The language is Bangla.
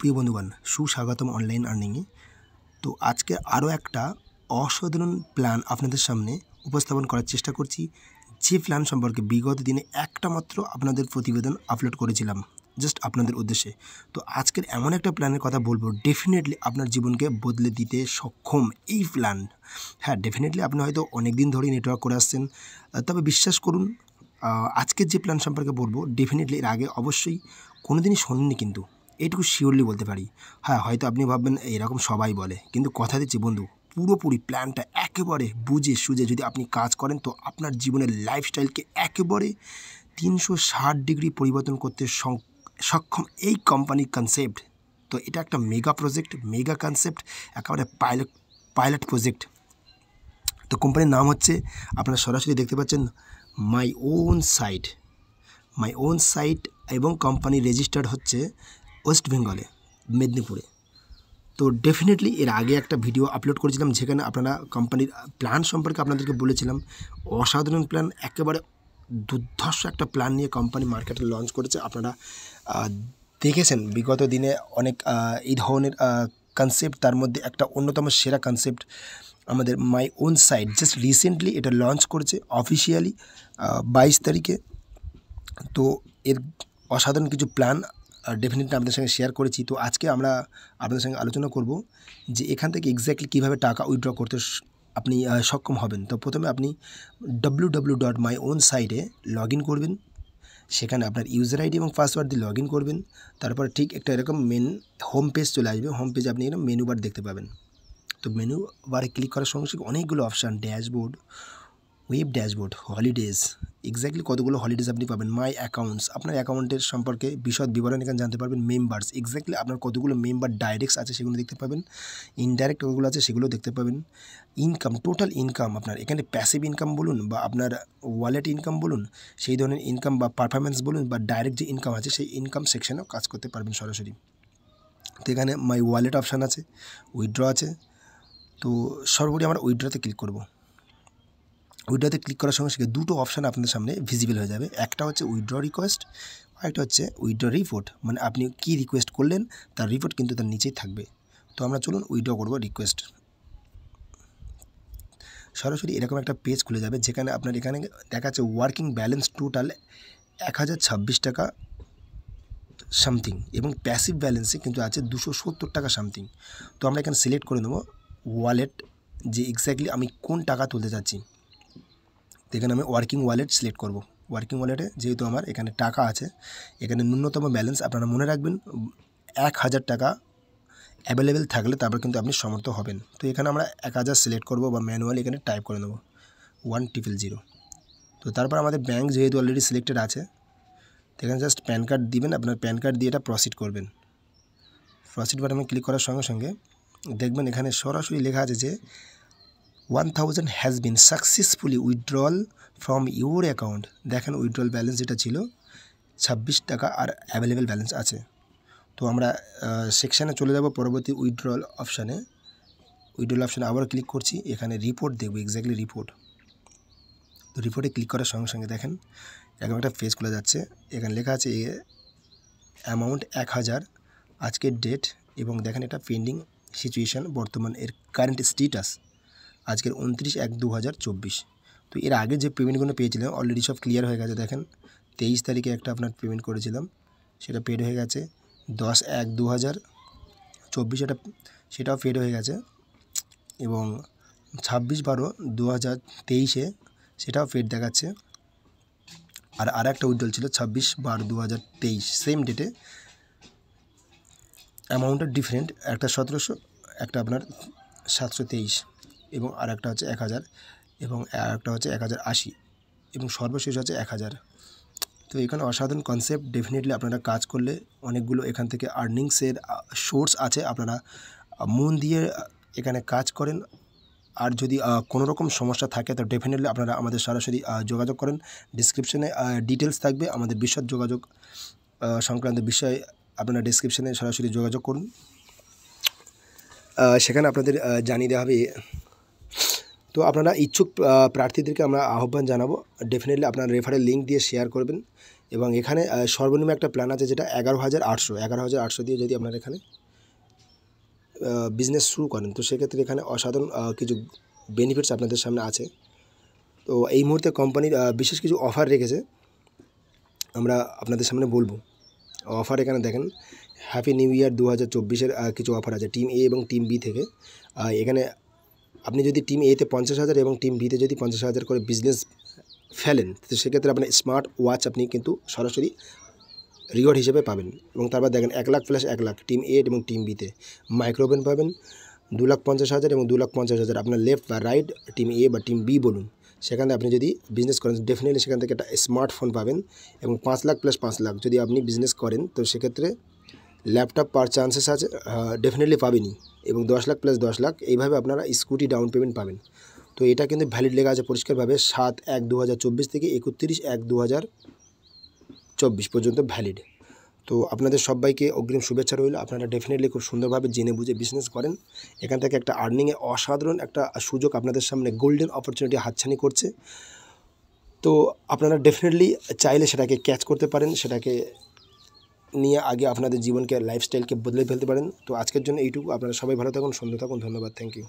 প্রিয় বন্ধুগণ, সুস্বাগতম অনলাইন আর্নিংয়ে। তো আজকে আরও একটা অসাধারণ প্ল্যান আপনাদের সামনে উপস্থাপন করার চেষ্টা করছি, যে প্ল্যান সম্পর্কে বিগত দিনে একটা মাত্র আপনাদের প্রতিবেদন আপলোড করেছিলাম জাস্ট আপনাদের উদ্দেশ্যে। তো আজকের এমন একটা প্ল্যানের কথা বলবো, ডেফিনেটলি আপনার জীবনকে বদলে দিতে সক্ষম এই প্ল্যান। হ্যাঁ, ডেফিনেটলি আপনি হয়তো অনেক দিন ধরেই নেটওয়ার্ক করে আসছেন, তবে বিশ্বাস করুন, আজকের যে প্ল্যান সম্পর্কে বলবো ডেফিনেটলি এর আগে অবশ্যই কোনো দিনই শোনেননি, কিন্তু এইটুকু শিওরলি বলতে পারি। হ্যাঁ, হয়তো আপনি ভাববেন এরকম সবাই বলে, কিন্তু কথা দিচ্ছি বন্ধু, পুরোপুরি প্ল্যানটা একেবারে বুঝে সুঝে যদি আপনি কাজ করেন, তো আপনার জীবনের লাইফস্টাইলকে একেবারে 360 ডিগ্রি পরিবর্তন করতে সক্ষম এই কোম্পানির কনসেপ্ট। তো এটা একটা মেগা প্রজেক্ট, মেগা কনসেপ্ট, একেবারে পাইলট প্রজেক্ট। তো কোম্পানির নাম হচ্ছে, আপনারা সরাসরি দেখতে পাচ্ছেন, মাই ওন সাইট এবং কোম্পানি রেজিস্টার্ড হচ্ছে ওয়েস্ট বেঙ্গলে, মেদিনীপুরে। তো ডেফিনেটলি এর আগে একটা ভিডিও আপলোড করেছিলাম, যেখানে আপনারা কোম্পানির প্ল্যান সম্পর্কে আপনাদেরকে বলেছিলাম। অসাধারণ প্ল্যান, একেবারে দুর্ধর্ষ একটা প্ল্যান নিয়ে কোম্পানি মার্কেটে লঞ্চ করেছে। আপনারা দেখেছেন বিগত দিনে অনেক এই ধরনের কনসেপ্ট, তার মধ্যে একটা অন্যতম সেরা কনসেপ্ট আমাদের my own site just recently এটা লঞ্চ করেছে অফিসিয়ালি 22 তারিখে। তো এর অসাধারণ কিছু প্ল্যান ডেফিনেটলি আপনাদের সঙ্গে শেয়ার করেছি। তো আজকে আমরা আপনাদের সঙ্গে আলোচনা করব যে এখান থেকে এক্স্যাক্টলি কীভাবে টাকা উইথড্র করতে আপনি সক্ষম হবেন। তো প্রথমে আপনি www.myOwnSite লগ ইন করবেন। সেখানে আপনার ইউজার আইডি এবং পাসওয়ার্ড দিয়ে লগ ইন করবেন। তারপর ঠিক একটা এরকম মেন হোম পেজ চলে আসবে। হোম পেজে আপনি এরকম মেনু বার দেখতে পাবেন। তো মেনু বারে ক্লিক করার সঙ্গে সঙ্গে অনেকগুলো option, dashboard, web dashboard, holidays, exactly কতগুলো হলিডেজ আপনি পাবেন, মাই অ্যাকাউন্টস, আপনার অ্যাকাউন্টের সম্পর্কে বিশদ বিবরণ এখানে জানতে পারবেন, মেম্বার্স, এক্স্যাক্টলি আপনার কতগুলো মেম্বার ডাইরেক্টস আছে সেগুলো দেখতে পাবেন, ইনডাইরেক্ট কতগুলো আছে সেগুলো দেখতে পাবেন, ইনকাম, টোটাল ইনকাম, আপনার এখানে প্যাসিভ ইনকাম বলুন বা আপনার ওয়ালেট ইনকাম বলুন, সেই ধরনের ইনকাম বা পারফরমেন্স বলুন বা ডাইরেক্ট যে ইনকাম আছে সেই ইনকাম সেকশনেও কাজ করতে পারবেন সরাসরি। তো এখানে মাই ওয়ালেট অপশান আছে, উইথড্র আছে। তো সর্বোপরি আমরা উইথড্রতে ক্লিক করব। উইথড্রতে ক্লিক করার সঙ্গে সঙ্গে দুটো অপশান আপনাদের সামনে ভিজিবল হয়ে যাবে। একটা হচ্ছে উইথড্র রিকোয়েস্ট, আর একটা হচ্ছে উইথড্র রিপোর্ট, মানে আপনি কী রিকোয়েস্ট করলেন তার রিপোর্ট কিন্তু তার নিচেই থাকবে। তো আমরা চলুন উইথড্র করব রিকোয়েস্ট। সরাসরি এরকম একটা পেজ খুলে যাবে, যেখানে আপনার এখানে দেখাচ্ছে ওয়ার্কিং ব্যালেন্স টোটাল 1026 টাকা সামথিং, এবং প্যাসিভ ব্যালেন্সে কিন্তু আছে 270 টাকা সামথিং। তো আমরা এখানে সিলেক্ট করে নেব ওয়ালেট, যে এক্স্যাক্টলি আমি কোন টাকা তুলতে চাচ্ছি। তো এখানে আমি ওয়ার্কিং ওয়ালেট সিলেক্ট করব। ওয়ার্কিং ওয়ালেটে যেহেতু আমার এখানে টাকা আছে, এখানে ন্যূনতম ব্যালেন্স আপনারা মনে রাখবেন 1000 টাকা অ্যাভেলেবেল থাকলে তারপর কিন্তু আপনি সমর্থ হবেন। তো এখানে আমরা 1000 সিলেক্ট করব বা ম্যানুয়ালি এখানে টাইপ করে নেব 1000। তো তারপর আমাদের ব্যাঙ্ক যেহেতু অলরেডি সিলেক্টেড আছে, তো এখানে জাস্ট প্যান কার্ড দিবেন, আপনার প্যান কার্ড দিয়ে এটা প্রসিড করবেন। প্রসিড বাটনে ক্লিক করার সঙ্গে সঙ্গে দেখবেন এখানে সরাসরি লেখা আছে যে 1000 has been successfully withdrawal from your account. দেখেন উইথড্রল ব্যালেন্স যেটা ছিল 26 টাকা আর অ্যাভেলেবেল ব্যালেন্স আছে। তো আমরা সেকশানে চলে যাব, পরবর্তী উইথড্রল অপশানে। উইথড্রল অপশানে আবার ক্লিক করছি, এখানে রিপোর্ট দেখব, এক্স্যাক্টলি রিপোর্ট। তো রিপোর্টে ক্লিক করার সঙ্গে সঙ্গে দেখেন এরকম একটা পেজ খুলে যাচ্ছে। এখানে লেখা আছে অ্যামাউন্ট 1000, আজকের ডেট, এবং দেখেন এটা পেন্ডিং সিচুয়েশান, বর্তমান এর কারেন্ট স্ট্যাটাস আজকের 29/1/2024। তো এর আগে যে পেমেন্টগুলো পেয়েছিলাম অলরেডি সব ক্লিয়ার হয়ে গেছে। দেখেন 23 তারিখে একটা আপনার পেমেন্ট করেছিলাম, সেটা পেড হয়ে গেছে। 10/1/2024 সেটাও পেড হয়ে গেছে, এবং 26/12/2023 সেটাও পেড দেখাচ্ছে। আর একটা উইথড্রল ছিল 26/12/2023, সেম ডেটে, অ্যামাউন্টটা ডিফারেন্ট, একটা 1700, একটা আপনার 723, এবং আর একটা হচ্ছে 1000, এবং আর একটা হচ্ছে 1080, এবং সর্বশেষ হচ্ছে 1000। তো এখানে অসাধারণ কনসেপ্ট, ডেফিনেটলি আপনারা কাজ করলে অনেকগুলো এখান থেকে আর্নিংসের সোর্স আছে। আপনারা মন দিয়ে এখানে কাজ করেন। আর যদি কোনো রকম সমস্যা থাকে তো ডেফিনেটলি আপনারা আমাদের সরাসরি যোগাযোগ করেন। ডিসক্রিপশনে ডিটেলস থাকবে আমাদের বিশদ যোগাযোগ সংক্রান্ত বিষয়ে, আপনারা ডিসক্রিপশনে সরাসরি যোগাযোগ করুন, সেখানে আপনাদের জানিয়ে দেওয়া হবে। তো আপনারা ইচ্ছুক প্রার্থীদেরকে আমরা আহ্বান জানাবো, ডেফিনেটলি আপনার রেফারেল লিঙ্ক দিয়ে শেয়ার করবেন। এবং এখানে সর্বনিম্ন একটা প্ল্যান আছে যেটা 11,800 দিয়ে যদি আপনারা এখানে বিজনেস শুরু করেন, তো সেক্ষেত্রে এখানে অসাধারণ কিছু বেনিফিটস আপনাদের সামনে আছে। তো এই মুহূর্তে কোম্পানির বিশেষ কিছু অফার রেখেছে, আমরা আপনাদের সামনে বলবো। অফার এখানে দেখেন, হ্যাপি নিউ ইয়ার 2024-এর কিছু অফার আছে টিম এ এবং টিম বি থেকে। এখানে আপনি যদি টিম এতে 50,000 এবং টিম বিতে যদি 50,000 করে বিজনেস ফেলেন, তো সেক্ষেত্রে আপনার স্মার্ট ওয়াচ আপনি কিন্তু সরাসরি রিওয়ার্ড হিসেবে পাবেন। এবং তারপর দেখেন 1 লাখ প্লাস 1 লাখ টিম এ এবং টিম বিতে মাইক্রোওভেন পাবেন 2,50,000 এবং 2,50,000 আপনার লেফট বা রাইট টিম এ বা টিম বি বলুন, সেখানে আপনি যদি বিজনেস করেন ডেফিনেটলি সেখান থেকে একটা স্মার্টফোন পাবেন। এবং 5 লাখ প্লাস 5 লাখ যদি আপনি বিজনেস করেন, তো সেক্ষেত্রে ল্যাপটপ পাওয়ার চান্সেস আছে, ডেফিনেটলি পাবেনই। এবং 10 লাখ প্লাস 10 লাখ এইভাবে আপনারা স্কুটি ডাউন পেমেন্ট পাবেন। তো এটা কিন্তু ভ্যালিড লেখা আছে পরিষ্কারভাবে 7/1/2024 থেকে 31/1/2024 পর্যন্ত ভ্যালিড। তো আপনাদের সবাইকে অগ্রিম শুভেচ্ছা রইল। আপনারা ডেফিনেটলি খুব সুন্দরভাবে জেনে বুঝে বিজনেস করেন। এখান থেকে একটা আর্নিংয়ে অসাধারণ একটা সুযোগ আপনাদের সামনে গোল্ডেন অপরচুনিটি হাতছানি করছে। তো আপনারা ডেফিনেটলি চাইলে সেটাকে ক্যাচ করতে পারেন, সেটাকে নিয়ে আগে আপনাদের জীবনকে লাইফস্টাইলকে বদলে ফেলতে পারেন। তো আজকের জন্য এইটুকু। আপনারা সবাই ভালো থাকুন, সুন্দর থাকুন। ধন্যবাদ, থ্যাংক ইউ।